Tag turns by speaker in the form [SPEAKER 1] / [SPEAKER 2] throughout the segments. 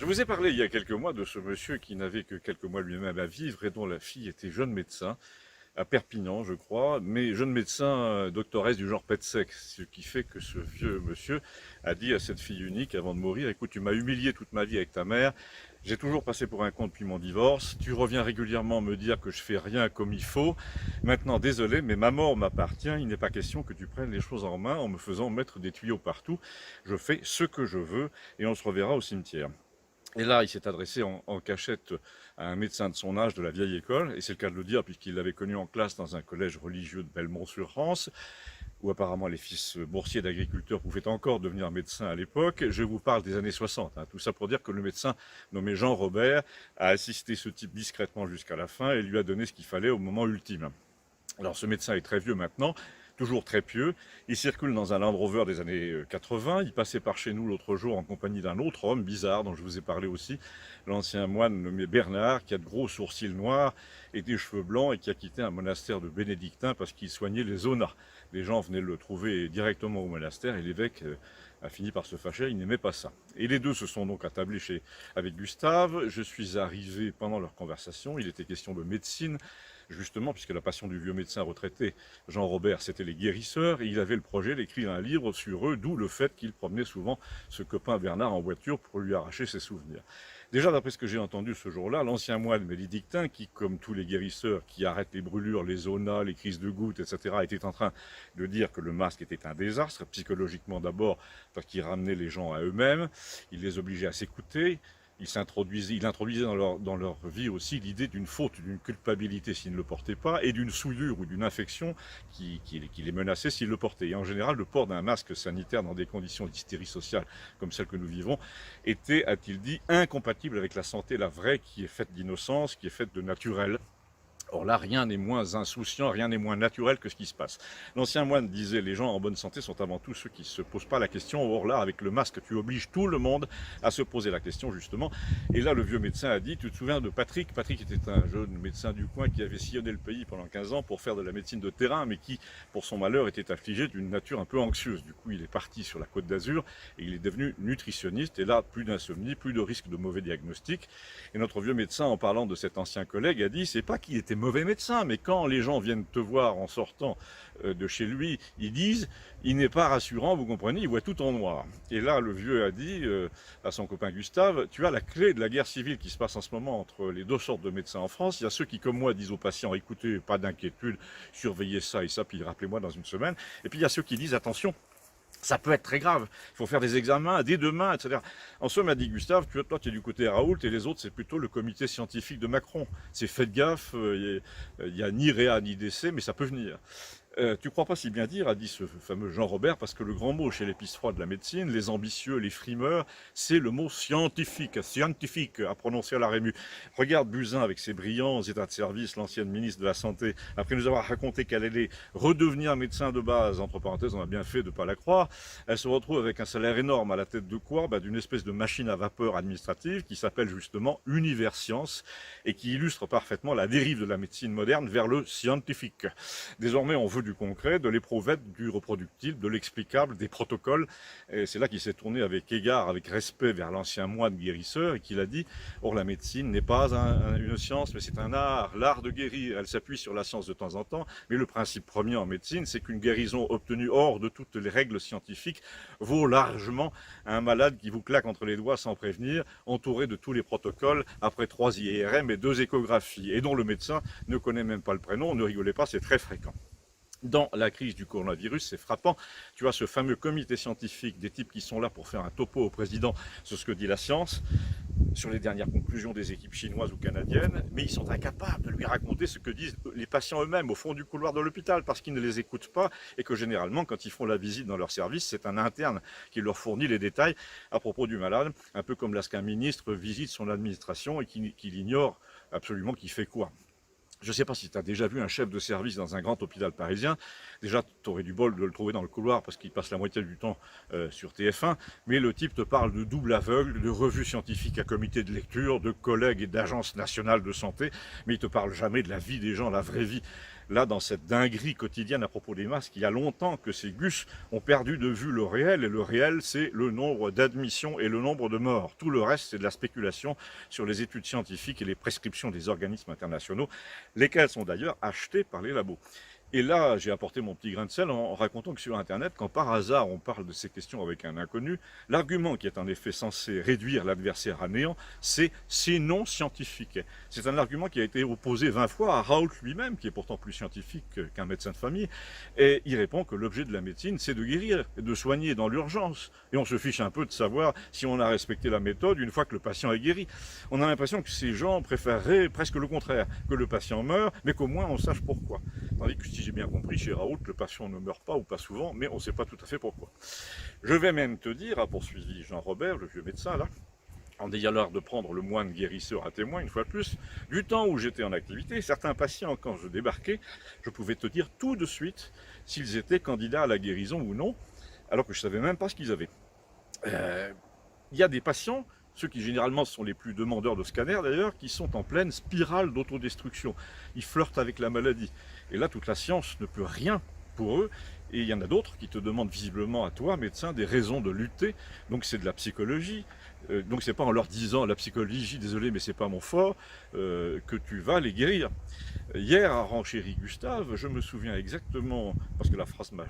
[SPEAKER 1] Je vous ai parlé il y a quelques mois de ce monsieur qui n'avait que quelques mois lui-même à vivre et dont la fille était jeune médecin, à Perpignan je crois, mais jeune médecin doctoresse du genre pet sec, ce qui fait que ce vieux monsieur a dit à cette fille unique avant de mourir: écoute, tu m'as humilié toute ma vie avec ta mère, j'ai toujours passé pour un con depuis mon divorce, tu reviens régulièrement me dire que je fais rien comme il faut, maintenant désolé mais ma mort m'appartient, il n'est pas question que tu prennes les choses en main en me faisant mettre des tuyaux partout, je fais ce que je veux et on se reverra au cimetière. Et là, il s'est adressé en cachette à un médecin de son âge de la vieille école, et c'est le cas de le dire puisqu'il l'avait connu en classe dans un collège religieux de Belmont-sur-Rance, où apparemment les fils boursiers d'agriculteurs pouvaient encore devenir médecins à l'époque. Je vous parle des années 60, hein. Tout ça pour dire que le médecin nommé Jean Robert a assisté ce type discrètement jusqu'à la fin et lui a donné ce qu'il fallait au moment ultime. Alors ce médecin est très vieux maintenant, toujours très pieux, il circule dans un Land Rover des années 80, il passait par chez nous l'autre jour en compagnie d'un autre homme bizarre dont je vous ai parlé aussi, l'ancien moine nommé Bernard, qui a de gros sourcils noirs et des cheveux blancs et qui a quitté un monastère de bénédictins parce qu'il soignait les zonas. Les gens venaient le trouver directement au monastère et l'évêque a fini par se fâcher, il n'aimait pas ça. Et les deux se sont donc attablés avec Gustave, je suis arrivé pendant leur conversation, il était question de médecine, justement, puisque la passion du vieux médecin retraité, Jean Robert, c'était les guérisseurs, et il avait le projet d'écrire un livre sur eux, d'où le fait qu'il promenait souvent ce copain Bernard en voiture pour lui arracher ses souvenirs. Déjà, d'après ce que j'ai entendu ce jour-là, l'ancien moine bénédictin, qui, comme tous les guérisseurs qui arrêtent les brûlures, les zonas, les crises de gouttes, etc., était en train de dire que le masque était un désastre, psychologiquement d'abord, parce qu'il ramenait les gens à eux-mêmes, il les obligeait à s'écouter, il introduisait dans leur vie aussi l'idée d'une faute, d'une culpabilité s'ils ne le portaient pas, et d'une souillure ou d'une infection qui les menaçait s'ils le portaient. Et en général, le port d'un masque sanitaire dans des conditions d'hystérie sociale comme celles que nous vivons était, a-t-il dit, incompatible avec la santé, la vraie, qui est faite d'innocence, qui est faite de naturel. Or là, rien n'est moins insouciant, rien n'est moins naturel que ce qui se passe. L'ancien moine disait: les gens en bonne santé sont avant tout ceux qui ne se posent pas la question. Or là, avec le masque, tu obliges tout le monde à se poser la question, justement. Et là, le vieux médecin a dit: tu te souviens de Patrick? Patrick était un jeune médecin du coin qui avait sillonné le pays pendant 15 ans pour faire de la médecine de terrain, mais qui, pour son malheur, était affligé d'une nature un peu anxieuse. Du coup, il est parti sur la Côte d'Azur et il est devenu nutritionniste. Et là, plus d'insomnie, plus de risque de mauvais diagnostics. Et notre vieux médecin, en parlant de cet ancien collègue, a dit: c'est pas qu'il était mauvais médecin, mais quand les gens viennent te voir en sortant de chez lui, ils disent: il n'est pas rassurant, vous comprenez, il voit tout en noir. Et là, le vieux a dit à son copain Gustave: tu as la clé de la guerre civile qui se passe en ce moment entre les deux sortes de médecins en France. Il y a ceux qui, comme moi, disent aux patients: écoutez, pas d'inquiétude, surveillez ça et ça, puis rappelez-moi dans une semaine. Et puis il y a ceux qui disent: attention, ça peut être très grave, il faut faire des examens dès demain, etc. En somme, m'a dit Gustave, toi tu es du côté Raoult et les autres c'est plutôt le comité scientifique de Macron. C'est faites gaffe, il n'y a ni réa ni décès, mais ça peut venir. Tu crois pas si bien dire, a dit ce fameux Jean Robert, parce que le grand mot chez les pisse-froids de la médecine, les ambitieux, les frimeurs, c'est le mot scientifique, scientifique, à prononcer à la Rému. Regarde Buzyn avec ses brillants états de service, l'ancienne ministre de la Santé, après nous avoir raconté qu'elle allait redevenir médecin de base, entre parenthèses, on a bien fait de ne pas la croire, elle se retrouve avec un salaire énorme à la tête de quoi? D'une espèce de machine à vapeur administrative qui s'appelle justement Universcience et qui illustre parfaitement la dérive de la médecine moderne vers le scientifique. Désormais, on veut du concret, de l'éprouvette, du reproductible, de l'explicable, des protocoles. Et c'est là qu'il s'est tourné avec égard, avec respect vers l'ancien moine guérisseur et qu'il a dit: or la médecine n'est pas une science, mais c'est un art, l'art de guérir. Elle s'appuie sur la science de temps en temps, mais le principe premier en médecine, c'est qu'une guérison obtenue hors de toutes les règles scientifiques vaut largement un malade qui vous claque entre les doigts sans prévenir, entouré de tous les protocoles, après 3 IRM et 2 échographies, et dont le médecin ne connaît même pas le prénom. Ne rigolez pas, c'est très fréquent. Dans la crise du coronavirus, c'est frappant. Tu as ce fameux comité scientifique, des types qui sont là pour faire un topo au président sur ce que dit la science, sur les dernières conclusions des équipes chinoises ou canadiennes, mais ils sont incapables de lui raconter ce que disent les patients eux-mêmes au fond du couloir de l'hôpital, parce qu'ils ne les écoutent pas et que généralement, quand ils font la visite dans leur service, c'est un interne qui leur fournit les détails à propos du malade, un peu comme lorsqu'un ministre visite son administration et qu'il ignore absolument qui fait quoi. Je ne sais pas si tu as déjà vu un chef de service dans un grand hôpital parisien. Déjà, tu aurais du bol de le trouver dans le couloir parce qu'il passe la moitié du temps sur TF1. Mais le type te parle de double aveugle, de revues scientifiques à comité de lecture, de collègues et d'agences nationales de santé. Mais il ne te parle jamais de la vie des gens, la vraie vie. là, dans cette dinguerie quotidienne à propos des masques, il y a longtemps que ces gus ont perdu de vue le réel, et le réel, c'est le nombre d'admissions et le nombre de morts. Tout le reste, c'est de la spéculation sur les études scientifiques et les prescriptions des organismes internationaux, lesquels sont d'ailleurs achetés par les labos. Et là, j'ai apporté mon petit grain de sel en racontant que sur Internet, quand par hasard on parle de ces questions avec un inconnu, l'argument qui est en effet censé réduire l'adversaire à néant, c'est non scientifique. C'est un argument qui a été opposé 20 fois à Raoult lui-même, qui est pourtant plus scientifique qu'un médecin de famille, et il répond que l'objet de la médecine, c'est de guérir, de soigner dans l'urgence. Et on se fiche un peu de savoir si on a respecté la méthode une fois que le patient est guéri. On a l'impression que ces gens préféreraient presque le contraire, que le patient meure, mais qu'au moins on sache pourquoi. Tandis que si j'ai bien compris, chez Raoult, le patient ne meurt pas ou pas souvent, mais on ne sait pas tout à fait pourquoi. Je vais même te dire, a poursuivi Jean-Robert, le vieux médecin là, en ayant l'air de prendre le moine guérisseur à témoin, une fois de plus, du temps où j'étais en activité, certains patients, quand je débarquais, je pouvais te dire tout de suite s'ils étaient candidats à la guérison ou non, alors que je ne savais même pas ce qu'ils avaient. Il y a des patients, ceux qui généralement sont les plus demandeurs de scanner d'ailleurs, qui sont en pleine spirale d'autodestruction. Ils flirtent avec la maladie. Et là, toute la science ne peut rien pour eux. Et il y en a d'autres qui te demandent visiblement à toi, médecin, des raisons de lutter. Donc c'est de la psychologie. Donc c'est pas en leur disant la psychologie, désolé mais c'est pas mon fort, que tu vas les guérir. Hier à Renchéry Gustave, je me souviens exactement, parce que la phrase m'a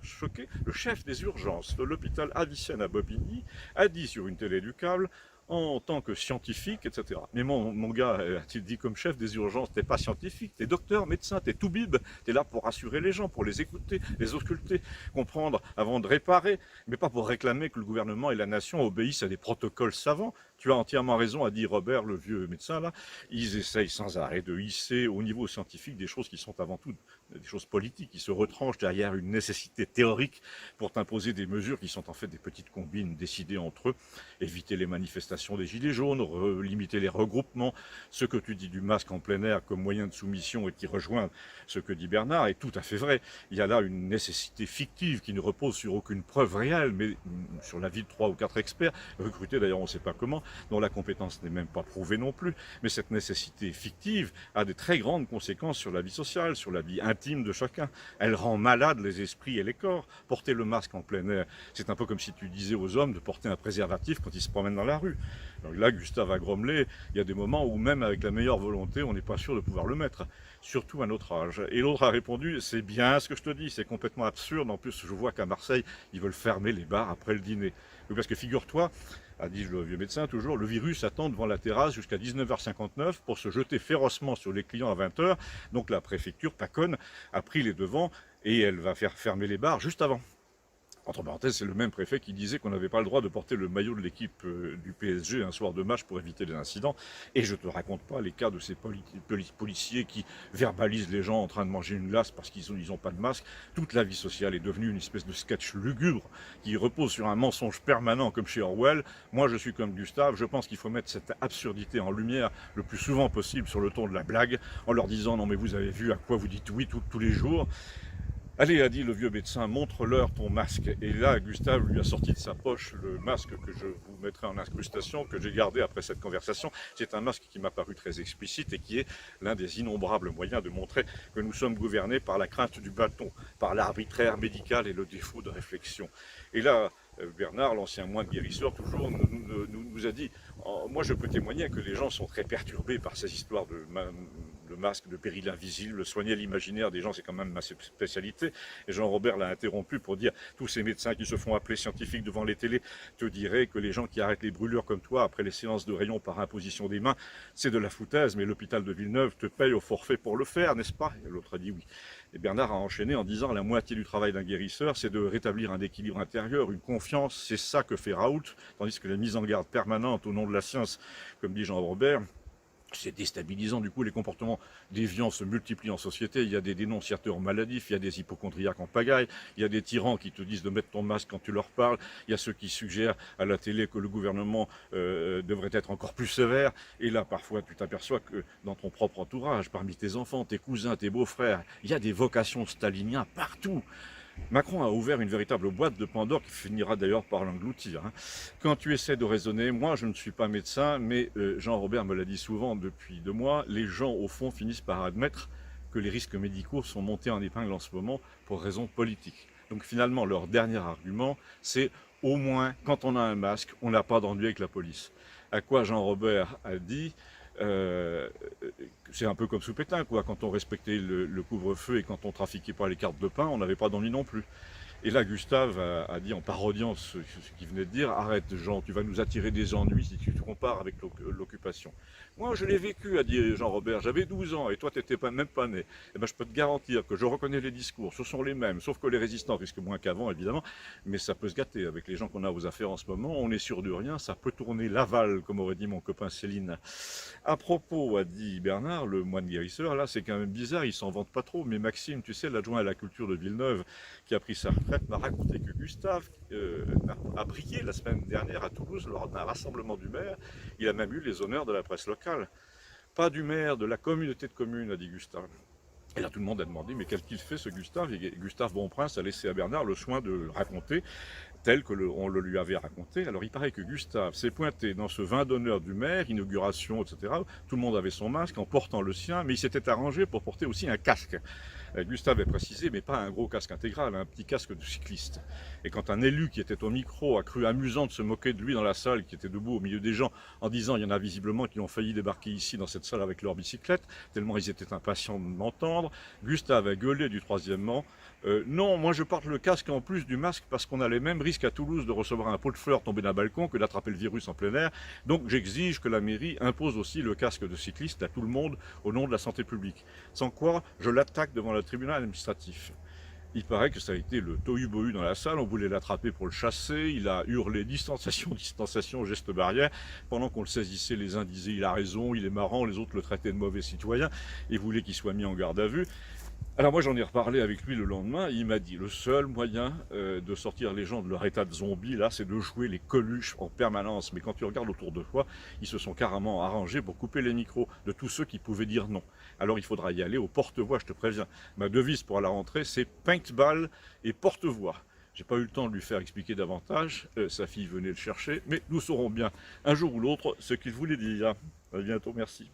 [SPEAKER 1] choqué, le chef des urgences de l'hôpital Avicenne à Bobigny a dit sur une télé du câble, en tant que scientifique, etc. Mais mon gars, a-t-il dit comme chef des urgences, t'es pas scientifique, t'es docteur, médecin, t'es tout bib, t'es là pour rassurer les gens, pour les écouter, les ausculter, comprendre avant de réparer, mais pas pour réclamer que le gouvernement et la nation obéissent à des protocoles savants. Tu as entièrement raison, a dit Robert, le vieux médecin là, ils essayent sans arrêt de hisser au niveau scientifique des choses qui sont avant tout des choses politiques, qui se retranchent derrière une nécessité théorique pour t'imposer des mesures qui sont en fait des petites combines décidées entre eux, éviter les manifestations des gilets jaunes, limiter les regroupements, ce que tu dis du masque en plein air comme moyen de soumission et qui rejoint ce que dit Bernard est tout à fait vrai. Il y a là une nécessité fictive qui ne repose sur aucune preuve réelle, mais sur l'avis de 3 ou 4 experts, recrutés d'ailleurs on ne sait pas comment, dont la compétence n'est même pas prouvée non plus, mais cette nécessité fictive a des très grandes conséquences sur la vie sociale, sur la vie intime de chacun. Elle rend malade les esprits et les corps. Porter le masque en plein air, c'est un peu comme si tu disais aux hommes de porter un préservatif quand ils se promènent dans la rue. Donc là, Gustave a grommelé, il y a des moments où même avec la meilleure volonté, on n'est pas sûr de pouvoir le mettre, surtout à notre âge. Et l'autre a répondu, c'est bien ce que je te dis, c'est complètement absurde. En plus, je vois qu'à Marseille, ils veulent fermer les bars après le dîner. Parce que figure-toi, a dit le vieux médecin toujours, le virus attend devant la terrasse jusqu'à 19h59 pour se jeter férocement sur les clients à 20h. Donc la préfecture, Pacone, a pris les devants et elle va faire fermer les bars juste avant. Entre parenthèses, c'est le même préfet qui disait qu'on n'avait pas le droit de porter le maillot de l'équipe du PSG un soir de match pour éviter les incidents. Et je ne te raconte pas les cas de ces policiers qui verbalisent les gens en train de manger une glace parce qu'ils n'ont pas de masque. Toute la vie sociale est devenue une espèce de sketch lugubre qui repose sur un mensonge permanent comme chez Orwell. Moi, je suis comme Gustave, je pense qu'il faut mettre cette absurdité en lumière le plus souvent possible sur le ton de la blague, en leur disant « Non mais vous avez vu à quoi vous dites oui tous les jours ». Allez, a dit le vieux médecin, montre-leur ton masque. Et là, Gustave lui a sorti de sa poche le masque que je vous mettrai en incrustation, que j'ai gardé après cette conversation. C'est un masque qui m'a paru très explicite et qui est l'un des innombrables moyens de montrer que nous sommes gouvernés par la crainte du bâton, par l'arbitraire médical et le défaut de réflexion. Et là, Bernard, l'ancien moine guérisseur, toujours nous a dit, moi je peux témoigner que les gens sont très perturbés par ces histoires de masque, de péril invisible, soigner l'imaginaire des gens, c'est quand même ma spécialité. Et Jean-Robert l'a interrompu pour dire, tous ces médecins qui se font appeler scientifiques devant les télés te diraient que les gens qui arrêtent les brûlures comme toi après les séances de rayons par imposition des mains, c'est de la foutaise, mais l'hôpital de Villeneuve te paye au forfait pour le faire, n'est-ce pas? Et l'autre a dit oui. Et Bernard a enchaîné en disant la moitié du travail d'un guérisseur, c'est de rétablir un équilibre intérieur, une confiance, c'est ça que fait Raoult, tandis que la mise en garde permanente au nom de la science, comme dit Jean-Robert, c'est déstabilisant, du coup les comportements déviants se multiplient en société, il y a des dénonciateurs maladifs, il y a des hypochondriaques en pagaille, il y a des tyrans qui te disent de mettre ton masque quand tu leur parles, il y a ceux qui suggèrent à la télé que le gouvernement devrait être encore plus sévère, et là parfois tu t'aperçois que dans ton propre entourage, parmi tes enfants, tes cousins, tes beaux-frères, il y a des vocations staliniennes partout. Macron a ouvert une véritable boîte de Pandore qui finira d'ailleurs par l'engloutir. Quand tu essaies de raisonner, moi je ne suis pas médecin, mais Jean-Robert me l'a dit souvent depuis 2 mois, les gens au fond finissent par admettre que les risques médicaux sont montés en épingle en ce moment pour raisons politiques. Donc finalement, leur dernier argument, c'est au moins, quand on a un masque, on n'a pas d'ennui avec la police. À quoi Jean-Robert a dit, c'est un peu comme sous Pétain, quoi. Quand on respectait le couvre-feu et quand on trafiquait pas les cartes de pain, on n'avait pas d'ennui non plus. Et là, Gustave a dit en parodiant ce qu'il venait de dire, arrête Jean, tu vas nous attirer des ennuis si tu te compares avec l'occupation. Moi, je l'ai vécu, a dit Jean-Robert, j'avais 12 ans et toi, tu n'étais même pas né. Eh ben, je peux te garantir que je reconnais les discours, ce sont les mêmes, sauf que les résistants risquent moins qu'avant, évidemment, mais ça peut se gâter avec les gens qu'on a aux affaires en ce moment, on est sûr de rien, ça peut tourner l'aval, comme aurait dit mon copain Céline. À propos, a dit Bernard, le moine guérisseur, là, c'est quand même bizarre, il s'en vante pas trop, mais Maxime, tu sais, l'adjoint à la culture de Villeneuve, qui a pris sa retraite, m'a raconté que Gustave a brillé la semaine dernière à Toulouse lors d'un rassemblement du maire. Il a même eu les honneurs de la presse locale. Pas du maire, de la communauté de communes, a dit Gustave. Et là, tout le monde a demandé, mais qu'est-ce qu'il fait ce Gustave? Et Gustave Bonprince a laissé à Bernard le soin de le raconter tel que on le lui avait raconté. Alors il paraît que Gustave s'est pointé dans ce vin d'honneur du maire, inauguration, etc. Tout le monde avait son masque en portant le sien, mais il s'était arrangé pour porter aussi un casque. Gustave avait précisé, mais pas un gros casque intégral, un petit casque de cycliste. Et quand un élu qui était au micro a cru amusant de se moquer de lui dans la salle, qui était debout au milieu des gens, en disant il y en a visiblement qui ont failli débarquer ici dans cette salle avec leur bicyclette, tellement ils étaient impatients de m'entendre, Gustave a gueulé du troisièmement, non, moi je porte le casque en plus du masque parce qu'on a les mêmes risques à Toulouse de recevoir un pot de fleurs tombé d'un balcon que d'attraper le virus en plein air. Donc j'exige que la mairie impose aussi le casque de cycliste à tout le monde au nom de la santé publique. Sans quoi, je l'attaque devant le tribunal administratif. Il paraît que ça a été le tohu-bohu dans la salle, on voulait l'attraper pour le chasser, il a hurlé distanciation, distanciation, geste barrière, pendant qu'on le saisissait, les uns disaient il a raison, il est marrant, les autres le traitaient de mauvais citoyen et voulaient qu'il soit mis en garde à vue. Alors moi j'en ai reparlé avec lui le lendemain, il m'a dit le seul moyen de sortir les gens de leur état de zombie là, c'est de jouer les Coluches en permanence. Mais quand tu regardes autour de toi, ils se sont carrément arrangés pour couper les micros de tous ceux qui pouvaient dire non. Alors il faudra y aller au porte-voix, je te préviens. Ma devise pour la rentrée, c'est paintball et porte-voix. J'ai pas eu le temps de lui faire expliquer davantage, sa fille venait le chercher, mais nous saurons bien un jour ou l'autre ce qu'il voulait dire. À bientôt, merci.